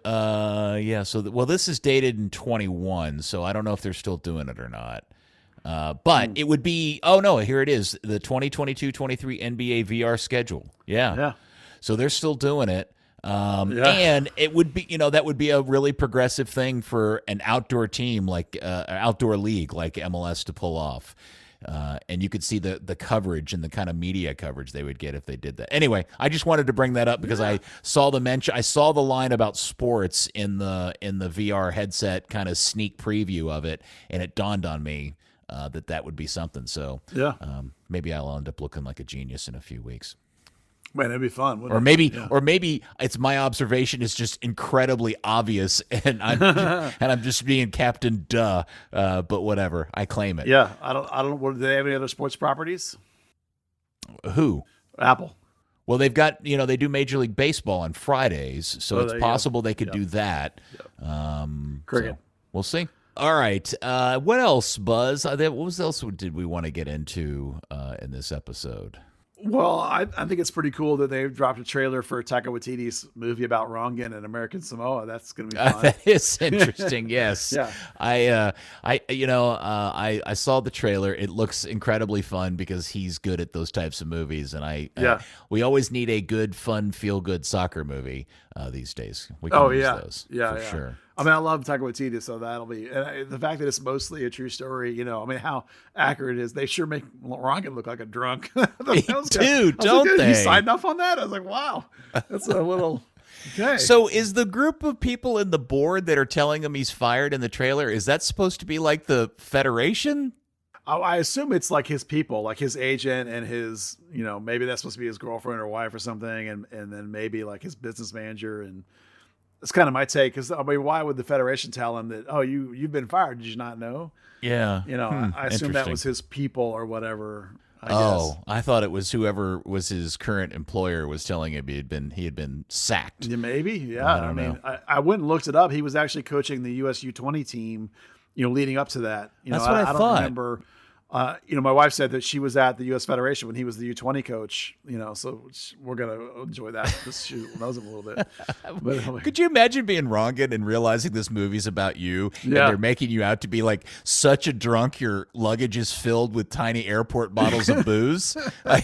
this is dated in 21, so I don't know if they're still doing it or not. But it would be, here it is, the 2022-23 NBA VR schedule. Yeah. So they're still doing it. And it would be, that would be a really progressive thing for an outdoor team like outdoor league like MLS to pull off. And you could see the coverage and the kind of media coverage they would get if they did that. Anyway, I just wanted to bring that up because I saw the line about sports in the VR headset kind of sneak preview of it, and it dawned on me that would be something. So maybe I'll end up looking like a genius in a few weeks. Man, it'd be fun. Or maybe it's my observation is just incredibly obvious, and I'm just being Captain Duh. But whatever, I claim it. Yeah, I don't. Do they have any other sports properties? Who? Apple. Well, they've got they do Major League Baseball on Fridays, so it's possible they could do that. Cricket. So we'll see. All right. What else, Buzz? What else did we want to get into in this episode? Well, I think it's pretty cool that they've dropped a trailer for Taika Waititi's movie about Rongan and American Samoa. That's going to be fun. That is interesting. Yes. Yeah. I saw the trailer. It looks incredibly fun because he's good at those types of movies, and we always need a good, fun, feel-good soccer movie these days. We can use those. For sure. I mean, I love Taika Waititi, so that'll be the fact that it's mostly a true story. How accurate it is. They sure make Rongan look like a drunk. Don't they? He signed off on that. I was like, wow, that's a little. Okay. So is the group of people in the board that are telling him he's fired in the trailer, is that supposed to be like the Federation? I assume it's like his people, like his agent and his, maybe that's supposed to be his girlfriend or wife or something, and then maybe like his business manager. And it's kind of my take, because why would the Federation tell him that? Oh, you've been fired? Did you not know? Yeah. I assume that was his people or whatever. I guess. I thought it was whoever was his current employer was telling him he had been sacked. Yeah, maybe. Yeah. I mean, I went and looked it up. He was actually coaching the US U20 team, leading up to that. That's what I thought. Don't remember. My wife said that she was at the U.S. Federation when he was the U20 coach, so we're going to enjoy that. She knows him a little bit. But, could you imagine being Rongan and realizing this movie's about you and they're making you out to be like such a drunk your luggage is filled with tiny airport bottles of booze? I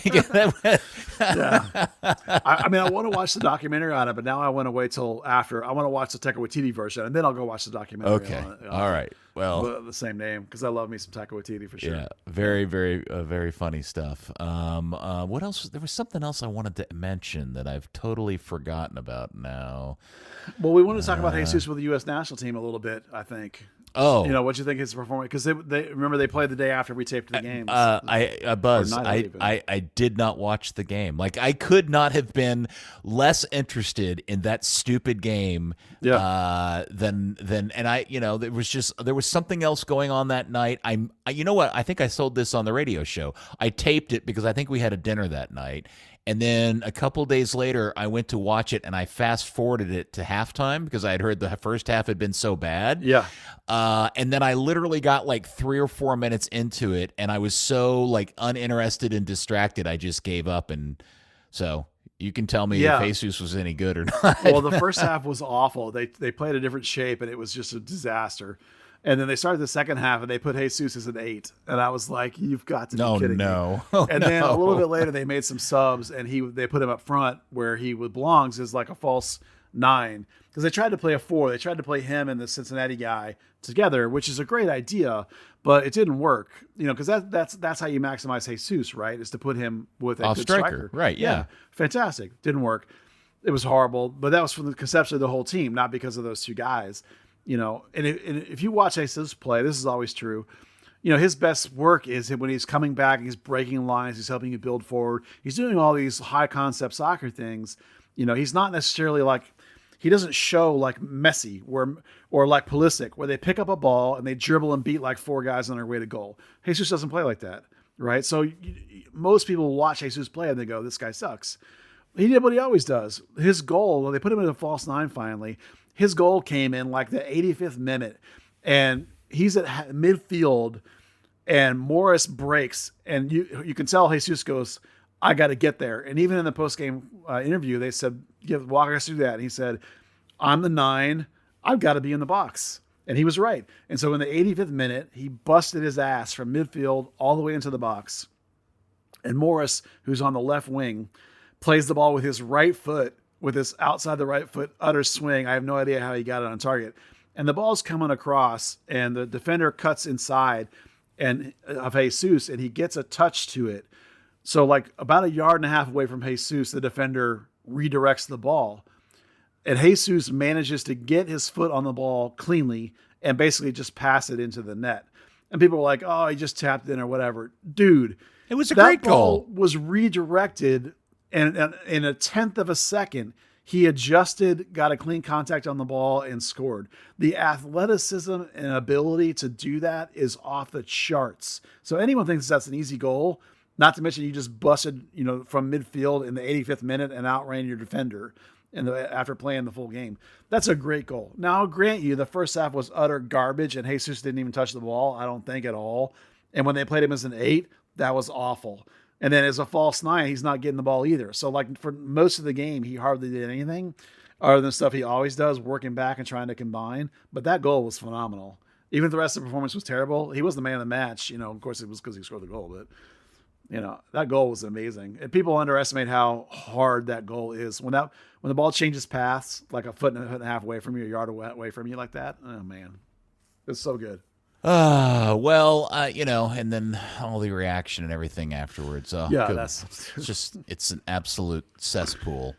want to watch the documentary on it, but now I want to wait till after. I want to watch the Taika Waititi version, and then I'll go watch the documentary. Okay. All right. Well, the same name, because I love me some Taika Waititi for sure. Yeah, very, very, very funny stuff. What else? There was something else I wanted to mention that I've totally forgotten about now. Well, we want to talk about Jesus with the U.S. national team a little bit, I think. Oh, what you think his performance? Because they remember they played the day after we taped the games. Buzz, I did not watch the game. Like, I could not have been less interested in that stupid game. Than and I, there was something else going on that night. You know what? I think I sold this on the radio show. I taped it because I think we had a dinner that night. And then a couple days later, I went to watch it, and I fast-forwarded it to halftime because I had heard the first half had been so bad. Yeah. And then I literally got like 3 or 4 minutes into it, and I was so like uninterested and distracted, I just gave up. And so you can tell me if Jesus was any good or not. Well, the first half was awful. They played a different shape, and it was just a disaster. And then they started the second half, and they put Jesus as an 8. And I was like, you've got to be kidding me. And then a little bit later, they made some subs, and they put him up front where he belongs as like a false 9. Because they tried to play a 4. They tried to play him and the Cincinnati guy together, which is a great idea, but it didn't work. Because that's how you maximize Jesus, right? Is to put him with a good striker. Right, yeah. Fantastic. Didn't work. It was horrible, but that was from the conception of the whole team, not because of those two guys. And if you watch Jesus play, this is always true. His best work is when he's coming back, he's breaking lines, he's helping you build forward. He's doing all these high concept soccer things. He's not necessarily like, he doesn't show like Messi or like Pulisic, where they pick up a ball and they dribble and beat like 4 guys on their way to goal. Jesus doesn't play like that, right? So most people watch Jesus play and they go, this guy sucks. He did what he always does. His goal, when they put him in a false 9 finally, his goal came in like the 85th minute, and he's at midfield, and Morris breaks, and you can tell Jesus goes, I got to get there. And even in the post-game interview, they said, walk us through that. And he said, I'm the 9. I've got to be in the box. And he was right. And so in the 85th minute, he busted his ass from midfield all the way into the box. And Morris, who's on the left wing, plays the ball with his right foot, with his outside the right foot utter swing. I have no idea how he got it on target. And the ball's coming across, and the defender cuts inside of Jesus, and he gets a touch to it. So like about 1.5 yards away from Jesus, the defender redirects the ball. And Jesus manages to get his foot on the ball cleanly and basically just pass it into the net. And people were like, oh, he just tapped in or whatever. Dude, it was a great goal. Was redirected, and in 1/10 of a second, he adjusted, got a clean contact on the ball, and scored. The athleticism and ability to do that is off the charts. So anyone thinks that's an easy goal, not to mention you just busted, from midfield in the 85th minute and outran your defender after playing the full game. That's a great goal. Now, I'll grant you the first half was utter garbage, and Jesus didn't even touch the ball, I don't think, at all. And when they played him as an 8, that was awful. And then as a false 9, he's not getting the ball either. So like for most of the game, he hardly did anything other than stuff he always does, working back and trying to combine. But that goal was phenomenal. Even if the rest of the performance was terrible, he was the man of the match. Of course it was because he scored the goal, but that goal was amazing. And people underestimate how hard that goal is. When the ball changes paths, like a foot and a half away from you, 1 yard away from you like that, oh man, it's so good. And then all the reaction and everything afterwards. It's an absolute cesspool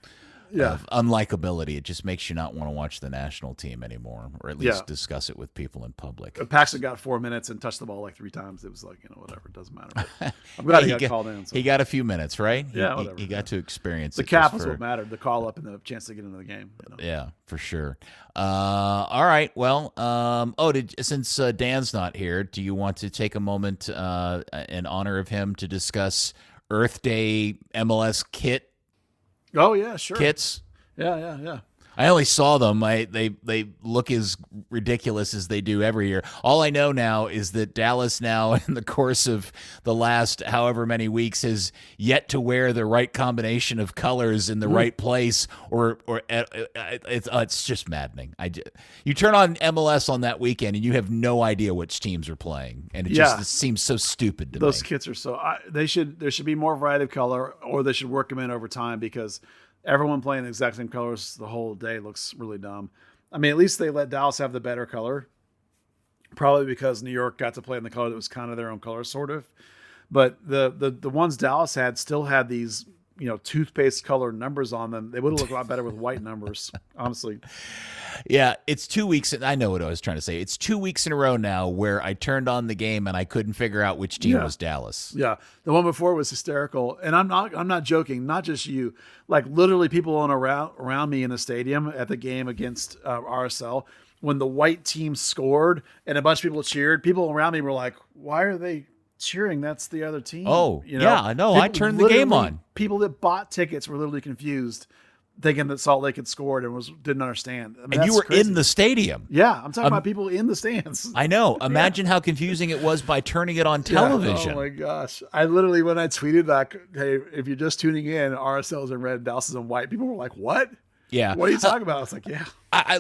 of unlikability. It just makes you not want to watch the national team anymore, or at least discuss it with people in public. Paxton got 4 minutes and touched the ball like 3 times. It was like, whatever, it doesn't matter. But I'm glad he got called in. So. He got a few minutes, right? Whatever. He got to experience the cap is what mattered, the call up and the chance to get into the game. Yeah, for sure. All right. Well, since Dan's not here, do you want to take a moment in honor of him to discuss Earth Day MLS kit? Oh yeah, sure. Kits. Yeah. I only saw them. They look as ridiculous as they do every year. All I know now is that Dallas now, in the course of the last however many weeks, has yet to wear the right combination of colors in the right place, or it's just maddening. You turn on MLS on that weekend and you have no idea which teams are playing, and it seems so stupid to me. Those kits are so. There should be more variety of color, or they should work them in over time, because everyone playing the exact same colors the whole day looks really dumb. I mean, at least they let Dallas have the better color, probably because New York got to play in the color that was kind of their own color, sort of. But the ones Dallas had still had these toothpaste colored numbers on them. They would have looked a lot better with white numbers, honestly. Yeah, it's 2 weeks. I know what I was trying to say. It's 2 weeks in a row now where I turned on the game and I couldn't figure out which team was Dallas. Yeah, the one before was hysterical, and I'm not joking. Not just you, like literally people around me in the stadium at the game against RSL when the white team scored and a bunch of people cheered. People around me were like, "Why are they cheering? That's the other team." Oh, yeah, I know. I turned the game on. People that bought tickets were literally confused, thinking that Salt Lake had scored and didn't understand. I mean, and you were crazy. In the stadium. Yeah, I'm talking about people in the stands. I know. Imagine how confusing it was by turning it on television. Yeah. Oh my gosh! I literally, when I tweeted like, "Hey, if you're just tuning in, RSL's in red, Dallas is in white," people were like, "What? Yeah, what are you talking about?" I was like, "Yeah."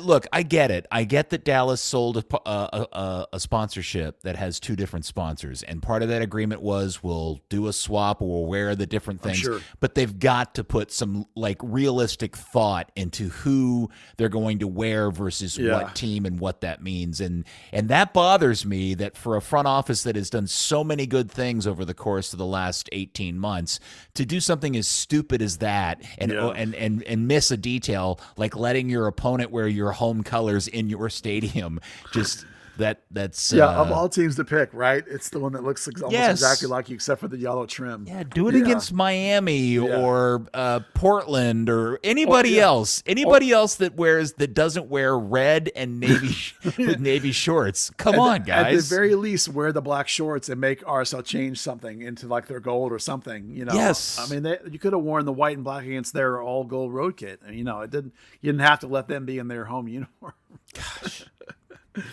Look, I get it. I get that Dallas sold a sponsorship that has two different sponsors, and part of that agreement was we'll do a swap or we'll wear the different things. Sure. But they've got to put some like realistic thought into who they're going to wear versus what team and what that means, and that bothers me. That for a front office that has done so many good things over the course of the last 18 months, to do something as stupid as that and miss a detail like letting your opponent wear your home colors in your stadium, just that's of all teams to pick, right? It's the one that looks almost exactly like you, except for the yellow trim. Yeah, do it against Miami or Portland or anybody else. Anybody else that doesn't wear red and navy with navy shorts. Come on, guys. At the very least, wear the black shorts and make RSL change something into like their gold or something. Yes. I mean, you could have worn the white and black against their all gold road kit, and it didn't. You didn't have to let them be in their home uniform. Gosh.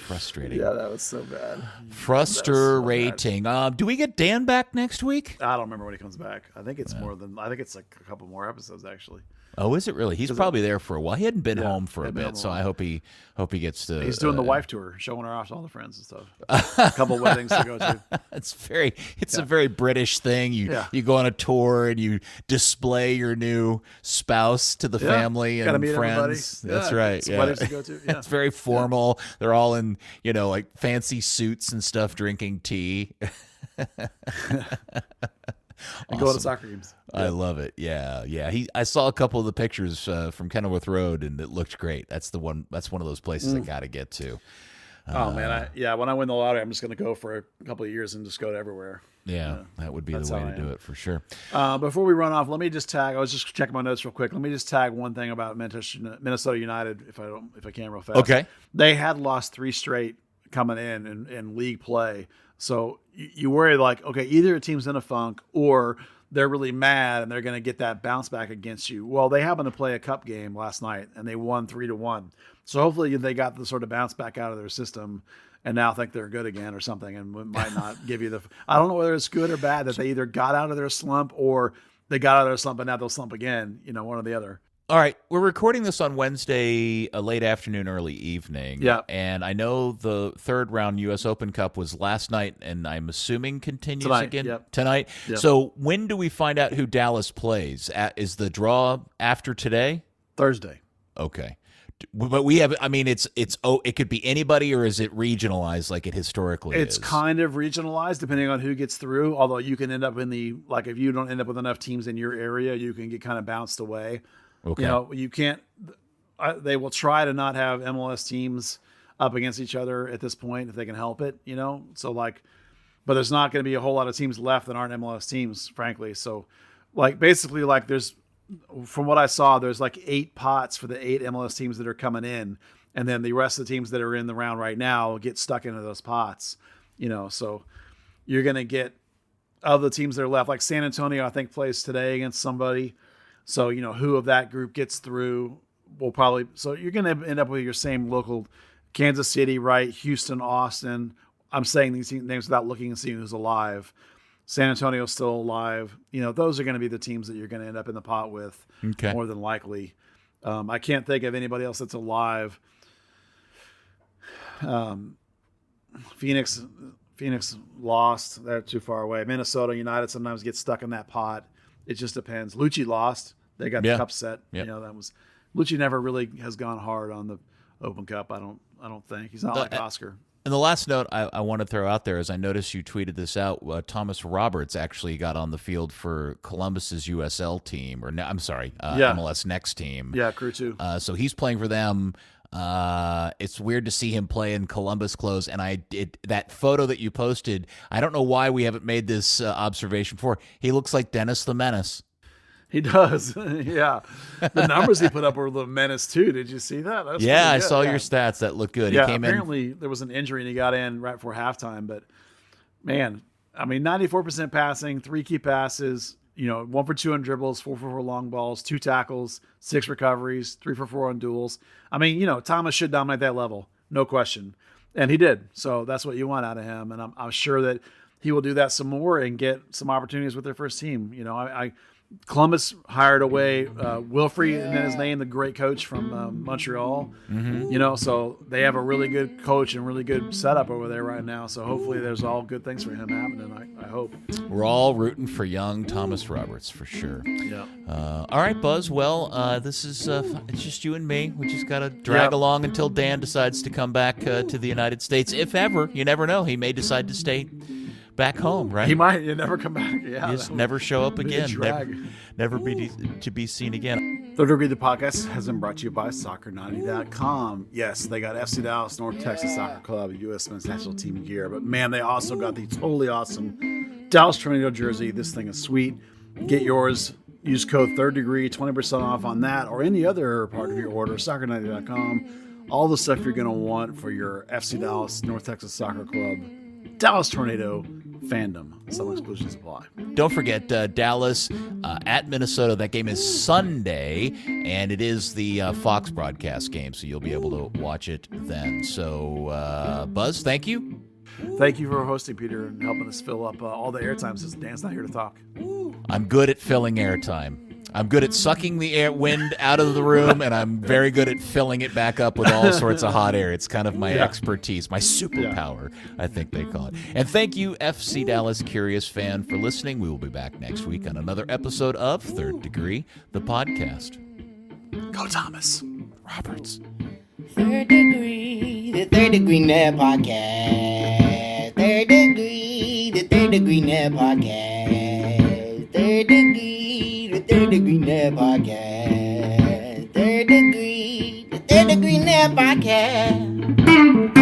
Frustrating. Yeah, that was so bad. Frustrating. Do we get Dan back next week? I don't remember when he comes back. I think it's I think it's like a couple more episodes actually. Oh, is it really? He's probably there for a while. He hadn't been home for a bit, so I hope he gets to. He's doing the wife tour, showing her off to all the friends and stuff. A couple weddings to go to. It's a very British thing. You go on a tour and you display your new spouse to the family and friends. That's right. Weddings to go to. Yeah. It's very formal. They're all in like fancy suits and stuff, drinking tea. And go to soccer games. I love it. Yeah. I saw a couple of the pictures from Kenilworth Road, and it looked great. That's the one. That's one of those places I got to get to. Oh man, when I win the lottery, I'm just going to go for a couple of years and just go to everywhere. Yeah, that would be the way to do it for sure. Before we run off, let me just tag. I was just checking my notes real quick. Let me just tag one thing about Minnesota United, if I can, real fast. Okay. They had lost 3 straight coming in league play. So you worry like, okay, either a team's in a funk or they're really mad and they're going to get that bounce back against you. Well, they happened to play a cup game last night and they won 3-1. So hopefully they got the sort of bounce back out of their system and now think they're good again or something and might not give you I don't know whether it's good or bad that they either got out of their slump or they got out of their slump and now they'll slump again, one or the other. All right, we're recording this on Wednesday, late afternoon, early evening. Yeah. And I know the third round U.S. Open Cup was last night, and I'm assuming continues again tonight. Yep. So when do we find out who Dallas plays? Is the draw after today? Thursday. Okay. But we have, it could be anybody, or is it regionalized like it historically is? It's kind of regionalized depending on who gets through, although you can end up if you don't end up with enough teams in your area, you can get kind of bounced away. Okay. You can't. They will try to not have MLS teams up against each other at this point if they can help it. So but there's not going to be a whole lot of teams left that aren't MLS teams, frankly. So, basically, there's, from what I saw, there's 8 pots for the 8 MLS teams that are coming in, and then the rest of the teams that are in the round right now get stuck into those pots. So you're going to get of the teams that are left, like San Antonio, I think plays today against somebody. So, who of that group gets through will probably – so you're going to end up with your same local Kansas City, right, Houston, Austin. I'm saying these names without looking and seeing who's alive. San Antonio's still alive. Those are going to be the teams that you're going to end up in the pot with more than likely. I can't think of anybody else that's alive. Phoenix lost. They're too far away. Minnesota United sometimes gets stuck in that pot. It just depends. Lucci lost. They got the cup set. Yep. Lucci never really has gone hard on the Open Cup. I don't think he's not like Oscar. And the last note I want to throw out there is I noticed you tweeted this out. Thomas Roberts actually got on the field for Columbus's USL team, or MLS Next team. Yeah, Crew 2. So he's playing for them. It's weird to see him play in Columbus clothes. And that photo that you posted, I don't know why we haven't made this observation before. He looks like Dennis the Menace. He does. Yeah. The numbers he put up were the menace too. Did you see that? I saw your stats. That looked good. Yeah, he came apparently there was an injury and he got in right before halftime. But, man, 94% passing, 3 key passes, 1 for 2 on dribbles, 4 for 4 long balls, 2 tackles, 6 recoveries, 3 for 4 on duels. Thomas should dominate that level, no question. And he did. So that's what you want out of him. And I'm sure that he will do that some more and get some opportunities with their first team. Columbus hired away Wilfrey, and then his name, the great coach from Montreal. Mm-hmm. So they have a really good coach and really good setup over there right now. So hopefully there's all good things for him happening. I hope. We're all rooting for young Thomas Roberts for sure. Yeah. All right, Buzz. Well, this is it's just you and me. We just got to drag along until Dan decides to come back to the United States. If ever, you never know. He may decide to stay back home, right? He might. You never come back. Yeah, just never show up again. Drag. Never be to be seen again. Third Degree, the podcast, has been brought to you by Soccer90.com. Yes, they got FC Dallas, North Texas Soccer Club, U.S. Men's National Team gear. But, man, they also got the totally awesome Dallas Tornado jersey. This thing is sweet. Get yours. Use code Third Degree, 20% off on that or any other part of your order. Soccer90.com. All the stuff you're going to want for your FC Dallas, North Texas Soccer Club, Dallas Tornado fandom. Some exclusions apply. Don't forget Dallas at Minnesota. That game is Sunday, and it is the Fox broadcast game, so you'll be able to watch it then. So, Buzz, thank you. Thank you for hosting, Peter, and helping us fill up all the airtime since Dan's not here to talk. I'm good at filling airtime. I'm good at sucking the wind out of the room, and I'm very good at filling it back up with all sorts of hot air. It's kind of my expertise, my superpower, I think they call it. And thank you, FC Dallas Curious fan, for listening. We will be back next week on another episode of Third Degree, the podcast. Go Thomas Roberts. Third Degree, the Third Degree Net Podcast. Third Degree, the Third Degree Net Podcast. Third Degree, the Third Degree Net Podcast. Third Degree, the Third Degree Net Podcast.